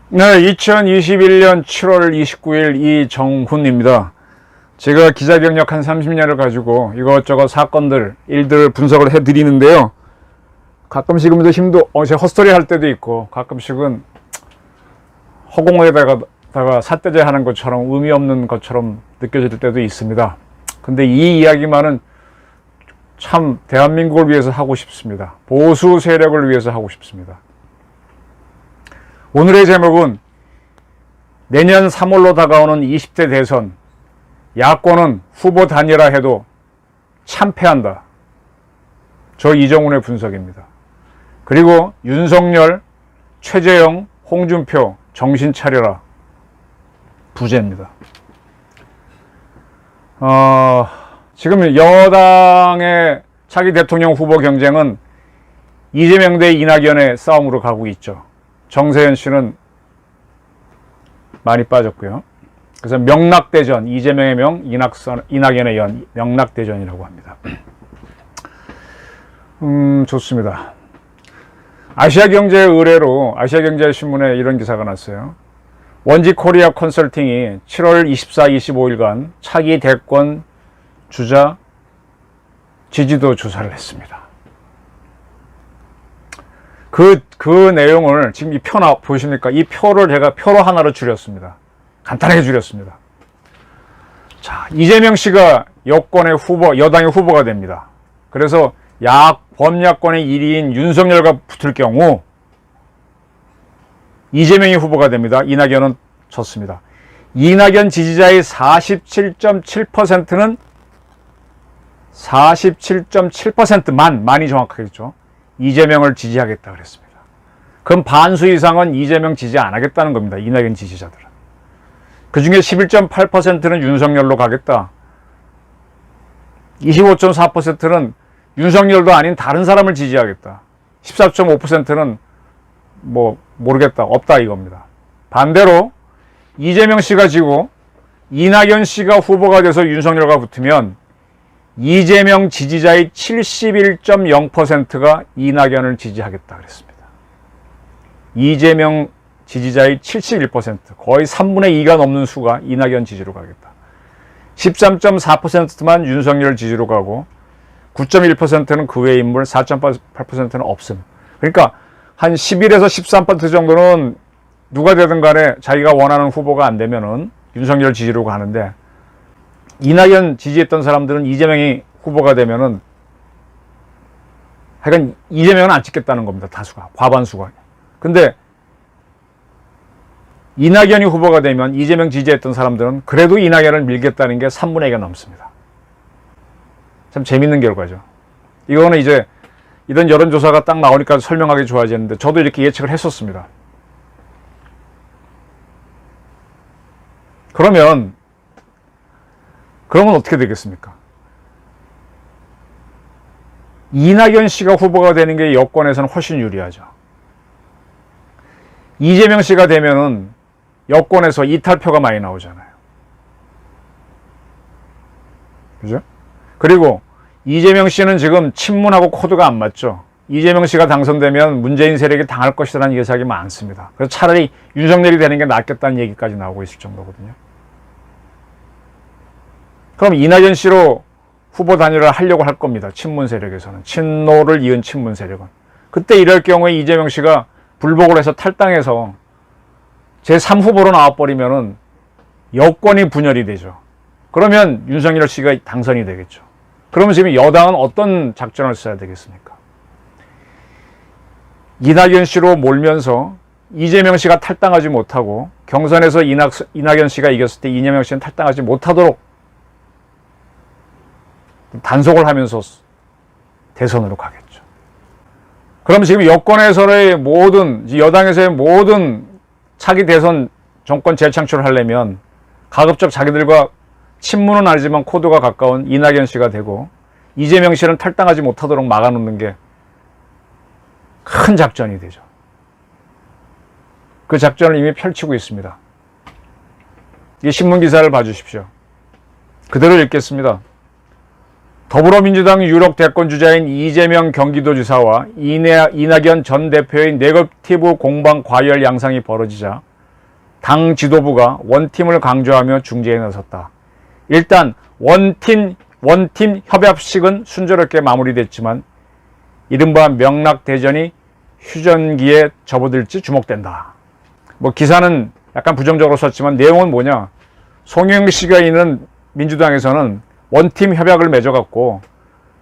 네, 2021년 7월 29일 이정훈입니다. 제가 기자 경력 한 30년을 가지고 이것저것 사건들, 일들을 분석을 해드리는데요. 가끔씩은 힘도, 제가 헛소리 할 때도 있고, 가끔씩은 허공에다가 삿대질 하는 것처럼 의미 없는 것처럼 느껴질 때도 있습니다. 근데 이 이야기만은 참 대한민국을 위해서 하고 싶습니다. 보수 세력을 위해서 하고 싶습니다. 오늘의 제목은 내년 3월로 다가오는 20대 대선, 야권은 후보 단일화해도 참패한다. 저 이정훈의 분석입니다. 그리고 윤석열, 최재형, 홍준표 정신 차려라. 부재입니다. 지금 여당의 차기 대통령 후보 경쟁은 이재명 대 이낙연의 싸움으로 가고 있죠. 정세현 씨는 많이 빠졌고요. 그래서 명락대전, 이재명의 명, 이낙연의 연, 명락대전이라고 합니다. 좋습니다. 아시아경제 의뢰로 아시아경제신문에 이런 기사가 났어요. 원지코리아 컨설팅이 7월 24, 25일간 차기 대권 주자 지지도 조사를 했습니다. 그 내용을 지금 이 표 보십니까? 이 표를 제가 표로 하나로 줄였습니다. 간단하게 줄였습니다. 자, 이재명 씨가 여권의 후보, 여당의 후보가 됩니다. 그래서 범야권의 1위인 윤석열과 붙을 경우 이재명이 후보가 됩니다. 이낙연은 졌습니다. 이낙연 지지자의 47.7%는 47.7%만, 많이 정확하겠죠. 이재명을 지지하겠다 그랬습니다. 그럼 반수 이상은 이재명 지지 안 하겠다는 겁니다. 이낙연 지지자들은. 그 중에 11.8%는 윤석열로 가겠다. 25.4%는 윤석열도 아닌 다른 사람을 지지하겠다. 14.5%는 모르겠다, 없다 이겁니다. 반대로 이재명 씨가 지고 이낙연 씨가 후보가 돼서 윤석열과 붙으면 이재명 지지자의 71.0%가 이낙연을 지지하겠다 그랬습니다. 이재명 지지자의 71%, 거의 3분의 2가 넘는 수가 이낙연 지지로 가겠다. 13.4%만 윤석열 지지로 가고 9.1%는 그 외의 인물, 4.8%는 없음. 그러니까 한 11에서 13% 정도는 누가 되든 간에 자기가 원하는 후보가 안 되면은 윤석열 지지로 가는데, 이낙연 지지했던 사람들은 이재명이 후보가 되면은 하여간 이재명은 안 찍겠다는 겁니다. 다수가, 과반수가. 근데 이낙연이 후보가 되면 이재명 지지했던 사람들은 그래도 이낙연을 밀겠다는 게 3분의 2가 넘습니다. 참 재밌는 결과죠. 이거는 이제 이런 여론조사가 딱 나오니까 설명하기 좋아지는데 저도 이렇게 예측을 했었습니다. 그러면 어떻게 되겠습니까? 이낙연 씨가 후보가 되는 게 여권에서는 훨씬 유리하죠. 이재명 씨가 되면은 여권에서 이탈표가 많이 나오잖아요. 그죠? 그리고 이재명 씨는 지금 친문하고 코드가 안 맞죠. 이재명 씨가 당선되면 문재인 세력이 당할 것이라는 예상이 많습니다. 그래서 차라리 윤석열이 되는 게 낫겠다는 얘기까지 나오고 있을 정도거든요. 그럼 이낙연 씨로 후보 단일화를 하려고 할 겁니다. 친문 세력에서는. 친노를 이은 친문 세력은. 그때 이럴 경우에 이재명 씨가 불복을 해서 탈당해서 제3후보로 나와버리면은 여권이 분열이 되죠. 그러면 윤석열 씨가 당선이 되겠죠. 그러면 지금 여당은 어떤 작전을 써야 되겠습니까? 이낙연 씨로 몰면서 이재명 씨가 탈당하지 못하고, 경선에서 이낙연 씨가 이겼을 때 이재명 씨는 탈당하지 못하도록 단속을 하면서 대선으로 가겠죠. 그럼 지금 여권에서의 여당에서의 모든 차기 대선 정권 재창출을 하려면 가급적 자기들과 친문은 아니지만 코드가 가까운 이낙연 씨가 되고 이재명 씨는 탈당하지 못하도록 막아놓는 게 큰 작전이 되죠. 그 작전을 이미 펼치고 있습니다. 이 신문 기사를 봐주십시오. 그대로 읽겠습니다. 더불어민주당 유력 대권 주자인 이재명 경기도지사와 이낙연 전 대표의 네거티브 공방 과열 양상이 벌어지자 당 지도부가 원팀을 강조하며 중재에 나섰다. 일단 원팀 협약식은 순조롭게 마무리됐지만 이른바 명락대전이 휴전기에 접어들지 주목된다. 뭐 기사는 약간 부정적으로 썼지만 내용은 뭐냐? 송영길씨가 있는 민주당에서는 원팀 협약을 맺어갖고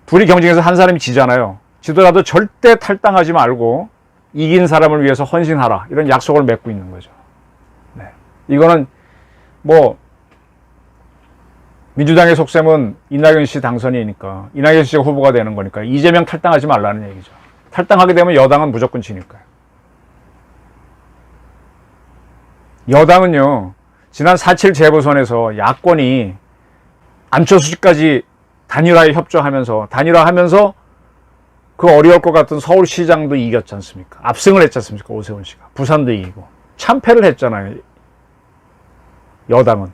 둘이 경쟁해서 한 사람이 지잖아요. 지더라도 절대 탈당하지 말고 이긴 사람을 위해서 헌신하라. 이런 약속을 맺고 있는 거죠. 네. 이거는 뭐 민주당의 속셈은 이낙연 씨 당선이니까 이낙연 씨가 후보가 되는 거니까 이재명 탈당하지 말라는 얘기죠. 탈당하게 되면 여당은 무조건 지니까요. 여당은요, 지난 4.7 재보선에서 야권이 안철수까지 단일화하면서 그 어려울 것 같은 서울시장도 이겼지 않습니까? 압승을 했지 않습니까? 오세훈 씨가. 부산도 이기고. 참패를 했잖아요. 여당은.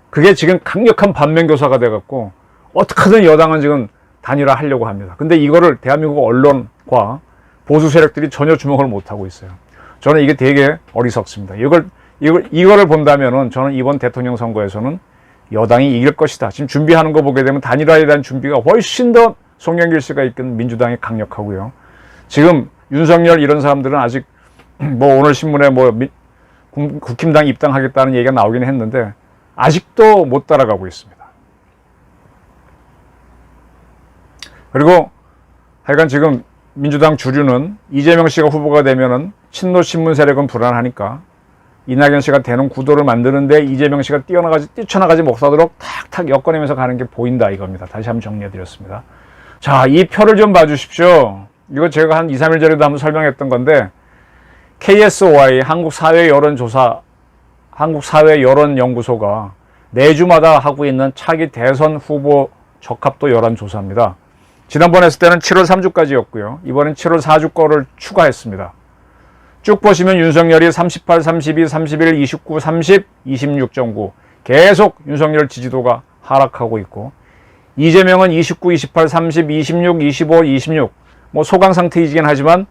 그게 지금 강력한 반면교사가 돼갖고 어떻게든 여당은 지금 단일화하려고 합니다. 근데 이거를 대한민국 언론과 보수 세력들이 전혀 주목을 못하고 있어요. 저는 이게 되게 어리석습니다. 이거를 본다면은 저는 이번 대통령 선거에서는 여당이 이길 것이다. 지금 준비하는 거 보게 되면 단일화에 대한 준비가 훨씬 더 송영길 씨가 이끈 민주당이 강력하고요. 지금 윤석열 이런 사람들은 아직 뭐 오늘 신문에 뭐 국힘당 입당하겠다는 얘기가 나오긴 했는데 아직도 못 따라가고 있습니다. 그리고 하여간 지금 민주당 주류는 이재명 씨가 후보가 되면은 친노 신문 세력은 불안하니까 이낙연 씨가 되는 구도를 만드는데 이재명 씨가 뛰쳐나가지 못하도록 탁탁 엮어내면서 가는 게 보인다 이겁니다. 다시 한번 정리해드렸습니다. 자, 이 표를 좀 봐주십시오. 이거 제가 한 2, 3일 전에도 한번 설명했던 건데 KSOI 한국사회여론연구소가 매주마다 하고 있는 차기 대선 후보 적합도 여론조사입니다. 지난번에 했을 때는 7월 3주까지였고요. 이번엔 7월 4주 거를 추가했습니다. 쭉 보시면 윤석열이 38, 32, 31, 29, 30, 26.9 계속 윤석열 지지도가 하락하고 있고 이재명은 29, 28, 30, 26, 25, 26 뭐 소강 상태이긴 하지만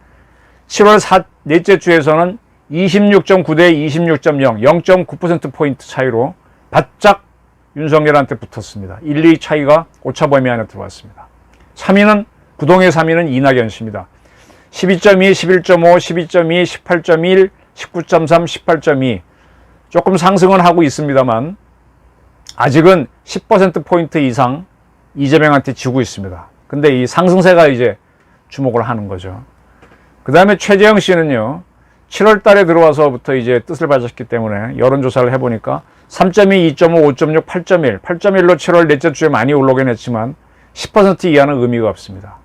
7월 넷째 주에서는 26.9 대 26.0 0.9%포인트 차이로 바짝 윤석열한테 붙었습니다. 1, 2 차이가 오차 범위 안에 들어왔습니다. 3위는 부동의 3위는 이낙연 씨입니다. 12.2, 11.5, 12.2, 18.1, 19.3, 18.2 조금 상승은 하고 있습니다만 아직은 10%포인트 이상 이재명한테 지고 있습니다. 근데 이 상승세가 이제 주목을 하는 거죠. 그 다음에 최재형 씨는요, 7월 달에 들어와서부터 이제 뜻을 밝혔기 때문에 여론조사를 해보니까 3.2, 2.5, 5.6, 8.1, 8.1로 7월 넷째 주에 많이 올라오긴 했지만 10% 이하는 의미가 없습니다.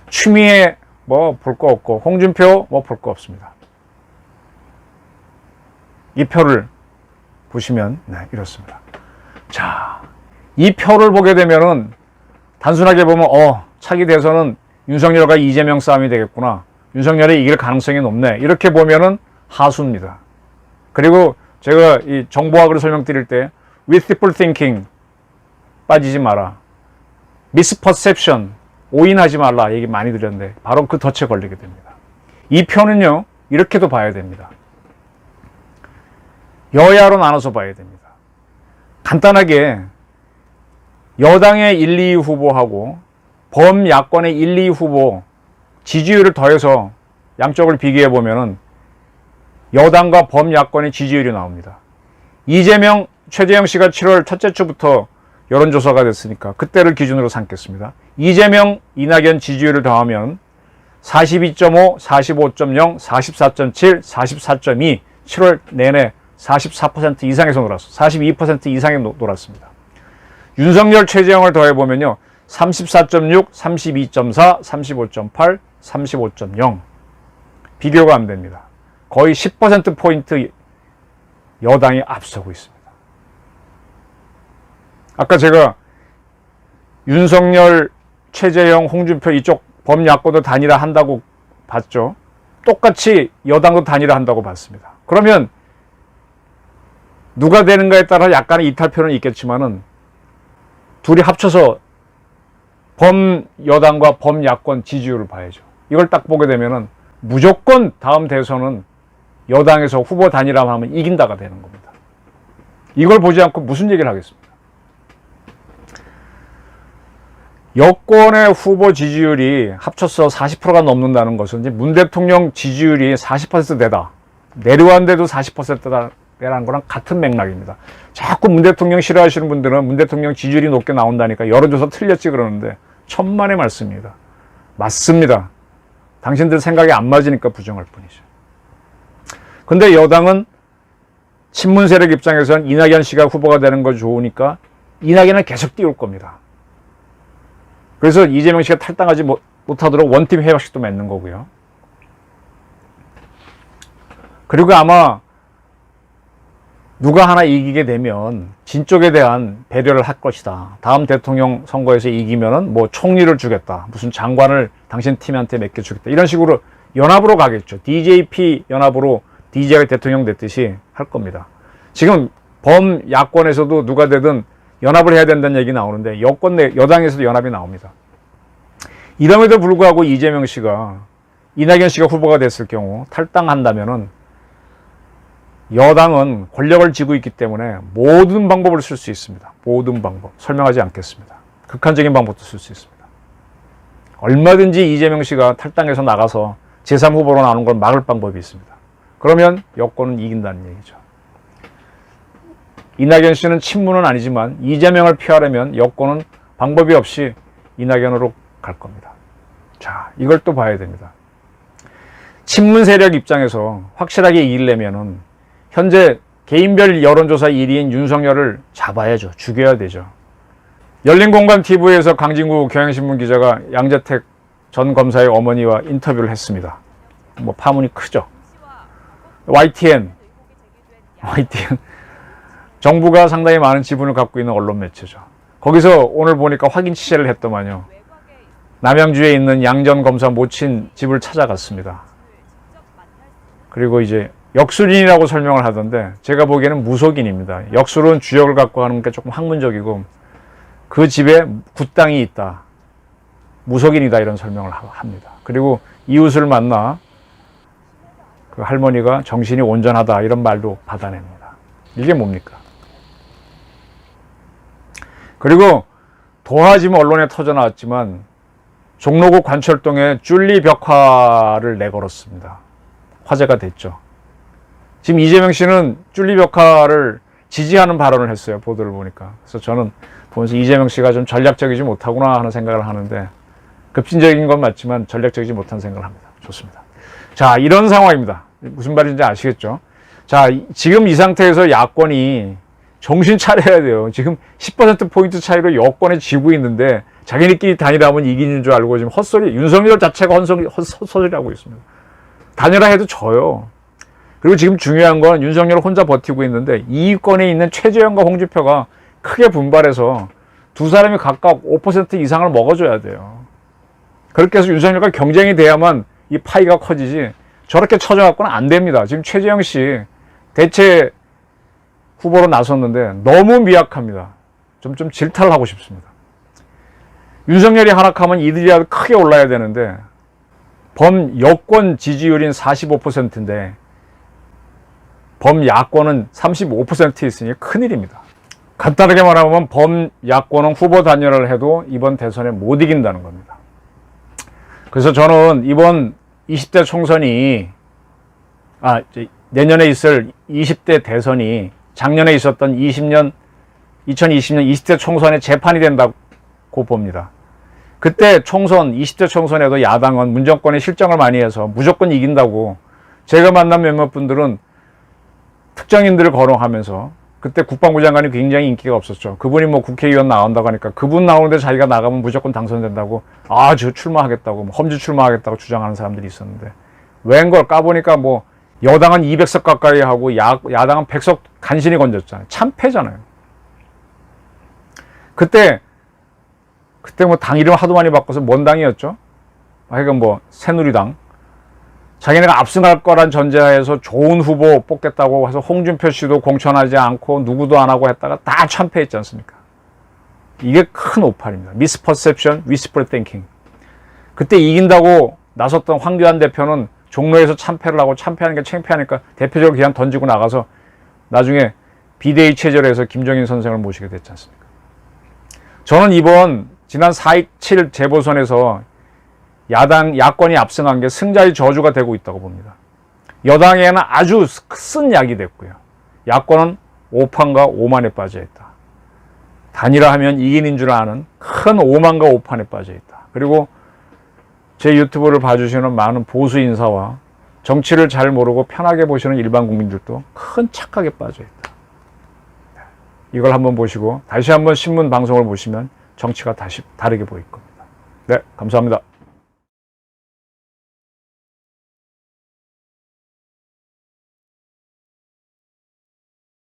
추미애 뭐 볼 거 없고 홍준표 뭐 볼 거 없습니다. 이 표를 보시면 네, 이렇습니다. 자, 이 표를 보게 되면은 단순하게 보면 차기 대선은 윤석열과 이재명 싸움이 되겠구나. 윤석열이 이길 가능성이 높네. 이렇게 보면은 하수입니다. 그리고 제가 이 정보학을 설명드릴 때 wishful thinking 빠지지 마라. misperception 오인하지 말라 얘기 많이 드렸는데 바로 그 덫에 걸리게 됩니다. 이 표는요 이렇게도 봐야 됩니다. 여야로 나눠서 봐야 됩니다. 간단하게 여당의 1, 2 후보하고 범야권의 1, 2 후보 지지율을 더해서 양쪽을 비교해 보면은 여당과 범야권의 지지율이 나옵니다. 이재명, 최재형 씨가 7월 첫째 주부터 여론조사가 됐으니까 그때를 기준으로 삼겠습니다. 이재명, 이낙연 지지율을 더하면 42.5, 45.0, 44.7, 44.2 7월 내내 44% 이상에서 놀았어. 42% 이상에 놀았습니다. 윤석열, 최재형을 더해보면요. 34.6, 32.4, 35.8, 35.0 비교가 안 됩니다. 거의 10%포인트 여당이 앞서고 있습니다. 아까 제가 윤석열, 최재형, 홍준표 이쪽 범야권도 단일화 한다고 봤죠. 똑같이 여당도 단일화 한다고 봤습니다. 그러면 누가 되는가에 따라 약간의 이탈표는 있겠지만은 둘이 합쳐서 범여당과 범야권 지지율을 봐야죠. 이걸 딱 보게 되면은 무조건 다음 대선은 여당에서 후보 단일화만 하면 이긴다가 되는 겁니다. 이걸 보지 않고 무슨 얘기를 하겠습니까? 여권의 후보 지지율이 합쳐서 40%가 넘는다는 것은 이제 문 대통령 지지율이 40%대다. 내려왔는데도 40%대라는 거랑 같은 맥락입니다. 자꾸 문 대통령 싫어하시는 분들은 문 대통령 지지율이 높게 나온다니까 여론조사 틀렸지 그러는데 천만의 말씀입니다. 맞습니다. 당신들 생각이 안 맞으니까 부정할 뿐이죠. 근데 여당은 친문 세력 입장에서는 이낙연 씨가 후보가 되는 거 좋으니까 이낙연은 계속 띄울 겁니다. 그래서 이재명 씨가 탈당하지 못하도록 원팀 회박식도 맺는 거고요. 그리고 아마 누가 하나 이기게 되면 진쪽에 대한 배려를 할 것이다. 다음 대통령 선거에서 이기면은 뭐 총리를 주겠다. 무슨 장관을 당신 팀한테 맡겨주겠다. 이런 식으로 연합으로 가겠죠. DJP 연합으로 DJ가 대통령 됐듯이 할 겁니다. 지금 범야권에서도 누가 되든 연합을 해야 된다는 얘기 나오는데 여당에서도 연합이 나옵니다. 이럼에도 불구하고 이재명 씨가 이낙연 씨가 후보가 됐을 경우 탈당한다면은 여당은 권력을 쥐고 있기 때문에 모든 방법을 쓸 수 있습니다. 모든 방법. 설명하지 않겠습니다. 극한적인 방법도 쓸 수 있습니다. 얼마든지 이재명 씨가 탈당해서 나가서 제3후보로 나오는 걸 막을 방법이 있습니다. 그러면 여권은 이긴다는 얘기죠. 이낙연 씨는 친문은 아니지만 이재명을 피하려면 여권은 방법이 없이 이낙연으로 갈 겁니다. 자, 이걸 또 봐야 됩니다. 친문 세력 입장에서 확실하게 이기려면은 현재 개인별 여론조사 1위인 윤석열을 잡아야죠. 죽여야 되죠. 열린공감TV에서 강진구 경향신문 기자가 양재택 전 검사의 어머니와 인터뷰를 했습니다. 뭐 파문이 크죠. YTN 정부가 상당히 많은 지분을 갖고 있는 언론 매체죠. 거기서 오늘 보니까 확인 취재를 했더만요. 남양주에 있는 양 전 검사 모친 집을 찾아갔습니다. 그리고 이제 역술인이라고 설명을 하던데 제가 보기에는 무속인입니다. 역술은 주역을 갖고 하는 게 조금 학문적이고 그 집에 굿당이 있다. 무속인이다 이런 설명을 합니다. 그리고 이웃을 만나 그 할머니가 정신이 온전하다 이런 말도 받아냅니다. 이게 뭡니까? 그리고 도화지문 언론에 터져나왔지만 종로구 관철동에 쭌리 벽화를 내걸었습니다. 화제가 됐죠. 지금 이재명 씨는 쭌리 벽화를 지지하는 발언을 했어요. 보도를 보니까. 그래서 저는 보면서 이재명 씨가 좀 전략적이지 못하구나 하는 생각을 하는데 급진적인 건 맞지만 전략적이지 못한 생각을 합니다. 좋습니다. 자, 이런 상황입니다. 무슨 말인지 아시겠죠? 자, 지금 이 상태에서 야권이 정신 차려야 돼요. 지금 10%포인트 차이로 여권에 지고 있는데 자기네끼리 단일화하면 이기는 줄 알고 지금 헛소리, 윤석열 자체가 헛소리를 하고 있습니다. 단일화해도 져요. 그리고 지금 중요한 건 윤석열 혼자 버티고 있는데 이권에 있는 최재형과 홍준표가 크게 분발해서 두 사람이 각각 5% 이상을 먹어줘야 돼요. 그렇게 해서 윤석열과 경쟁이 돼야만 이 파이가 커지지 저렇게 쳐져갖고는 안 됩니다. 지금 최재형 씨 대체 후보로 나섰는데 너무 미약합니다. 좀 질타를 하고 싶습니다. 윤석열이 하락하면 이들이라도 크게 올라야 되는데 범여권 지지율인 45%인데 범야권은 35% 있으니 큰일입니다. 간단하게 말하면 범야권은 후보 단일화를 해도 이번 대선에 못 이긴다는 겁니다. 그래서 저는 이번 20대 총선이 내년에 있을 20대 대선이 작년에 있었던 2020년 20대 총선의 재판이 된다고 봅니다. 그때 총선 20대 총선에도 야당은 문정권의 실정을 많이 해서 무조건 이긴다고 제가 만난 몇몇 분들은 특정인들을 거론하면서 그때 국방부 장관이 굉장히 인기가 없었죠. 그분이 뭐 국회의원 나온다고 하니까 그분 나오는데 자기가 나가면 무조건 당선된다고 저 출마하겠다고 험지 출마하겠다고 주장하는 사람들이 있었는데 웬걸 까보니까 뭐 여당은 200석 가까이 하고 야당은 100석 간신히 건졌잖아요. 참패잖아요. 그때 뭐 당 이름 하도 많이 바꿔서 뭔 당이었죠? 하여간 뭐 새누리당. 자기네가 압승할 거란 전제하에서 좋은 후보 뽑겠다고 해서 홍준표 씨도 공천하지 않고 누구도 안 하고 했다가 다 참패했지 않습니까? 이게 큰 오판입니다. 미스퍼셉션, 위스퍼 띵킹. 그때 이긴다고 나섰던 황교안 대표는 종로에서 참패를 하고 참패하는 게 창피하니까 대표적으로 그냥 던지고 나가서 나중에 비대위 체제로 해서 김정인 선생을 모시게 됐지 않습니까? 저는 이번 지난 4.27 재보선에서 야권이 압승한 게 승자의 저주가 되고 있다고 봅니다. 여당에는 아주 쓴 약이 됐고요. 야권은 오판과 오만에 빠져 있다. 단일화하면 이기는 줄 아는 큰 오만과 오판에 빠져 있다. 그리고 제 유튜브를 봐주시는 많은 보수 인사와 정치를 잘 모르고 편하게 보시는 일반 국민들도 큰 착각에 빠져 있다. 이걸 한번 보시고 다시 한번 신문 방송을 보시면 정치가 다시 다르게 보일 겁니다. 네, 감사합니다.